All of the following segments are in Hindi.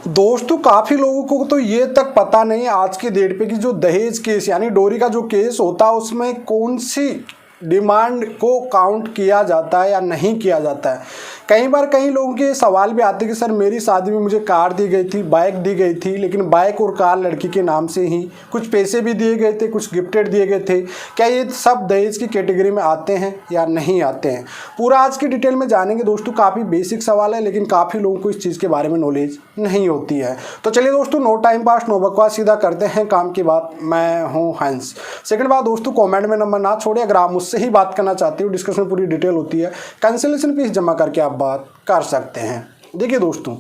दोस्तों काफ़ी लोगों को तो ये तक पता नहीं आज की डेट पे कि जो दहेज केस यानी डोरी का जो केस होता है उसमें कौन सी डिमांड को काउंट किया जाता है या नहीं किया जाता है। कई बार कई लोगों के सवाल भी आते हैं कि सर मेरी शादी में मुझे कार दी गई थी, बाइक दी गई थी, लेकिन बाइक और कार लड़की के नाम से ही, कुछ पैसे भी दिए गए थे, कुछ गिफ्टेड दिए गए थे, क्या ये सब दहेज की कैटेगरी में आते हैं या नहीं आते हैं। पूरा आज की डिटेल में जानेंगे दोस्तों। काफ़ी बेसिक सवाल है लेकिन काफ़ी लोगों को इस चीज़ के बारे में नॉलेज नहीं होती है। तो चलिए दोस्तों, नो टाइम पास नो बकवास, सीधा करते हैं काम की बात। मैं हूँ हंस। सेकंड बात दोस्तों, कमेंट में नंबर ना छोड़े। अगर आप मुझसे ही बात करना चाहते हो, डिस्कशन पूरी डिटेल होती है, कैंसिलेशन फीस जमा करके आप बात कर सकते हैं। देखिए दोस्तों,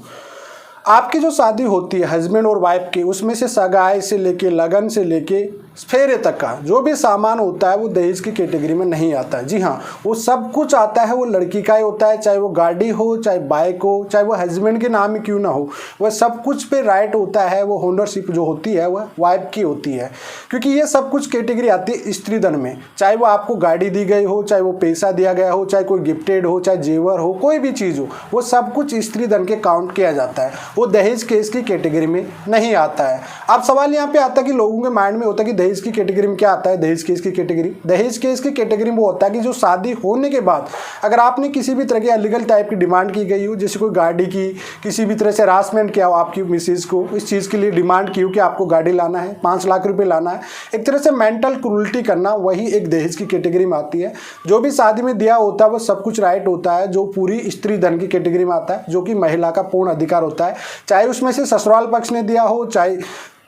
आपकी जो शादी होती है हस्बैंड और वाइफ की, उसमें से सगाई से लेके लगन से लेके फेरे तक का जो भी सामान होता है वो दहेज की कैटेगरी में नहीं आता है। जी हाँ, वो सब कुछ आता है वो लड़की का ही होता है, चाहे वो गाड़ी हो, चाहे बाइक हो, चाहे वो हस्बैंड के नाम में क्यों ना हो, वह सब कुछ पे राइट होता है। वो ओनरशिप जो होती है वह वाइफ की होती है, क्योंकि ये सब कुछ कैटेगरी आती है स्त्री धन में। चाहे वो आपको गाड़ी दी गई हो, चाहे वो पैसा दिया गया हो, चाहे कोई गिफ्टेड हो, चाहे जेवर हो, कोई भी चीज़ हो, वो सब कुछ स्त्री धन के काउंट किया जाता है। वो दहेज केस की कैटेगरी में नहीं आता है। अब सवाल यहाँ पे आता है कि लोगों के माइंड में होता है कि दहेज की कैटेगरी में क्या आता है। दहेज केस की कैटेगरी, दहेज केस की कैटेगरी में वो होता है कि जो शादी होने के बाद अगर आपने किसी भी तरह की अलीगल टाइप की डिमांड की गई हो, जैसे कोई गाड़ी की, किसी भी तरह से हरासमेंट किया हो आपकी मिसेज को, इस चीज़ के लिए डिमांड की हो कि आपको गाड़ी लाना है, 5 लाख रुपए लाना है, एक तरह से मेंटल क्रूरल्टी करना, वही एक दहेज की कैटेगरी में आती है। जो भी शादी में दिया होता है वो सब कुछ राइट होता है, जो पूरी स्त्री धन की कैटेगरी में आता है, जो कि महिला का पूर्ण अधिकार होता है। चाहे उसमें से ससुराल पक्ष ने दिया हो, चाहे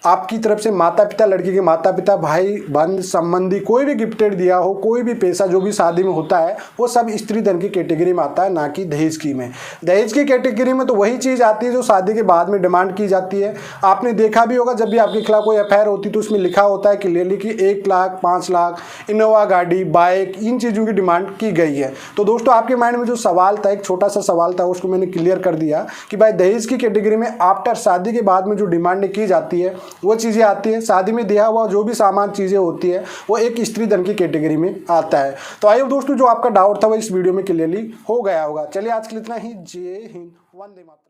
आपकी तरफ से माता पिता, लड़की के माता पिता, भाई बंद संबंधी कोई भी गिफ्टेड दिया हो, कोई भी पैसा जो भी शादी में होता है वो सब स्त्री धन की कैटेगरी में आता है, ना कि दहेज की में। दहेज की कैटेगरी में तो वही चीज़ आती है जो शादी के बाद में डिमांड की जाती है। आपने देखा भी होगा, जब भी आपके खिलाफ कोई एफआईआर होती है तो उसमें लिखा होता है क्लियरली कि 1 लाख, 5 लाख, इनोवा गाड़ी, बाइक, इन चीज़ों की डिमांड की गई है। तो दोस्तों आपके माइंड में जो सवाल था, एक छोटा सा सवाल था, उसको मैंने क्लियर कर दिया कि भाई दहेज की कैटेगरी में आफ्टर शादी के बाद में जो डिमांड की जाती है वो चीज़ें आती है। शादी में दिया हुआ जो भी सामान चीज़ें होती है वो एक स्त्री धन की कैटेगरी में आता है। तो आइए दोस्तों, जो आपका डाउट था वो इस वीडियो में क्लियरली हो गया होगा। चलिए आज के लिए इतना ही। जय हिंद, वंदे मातरम।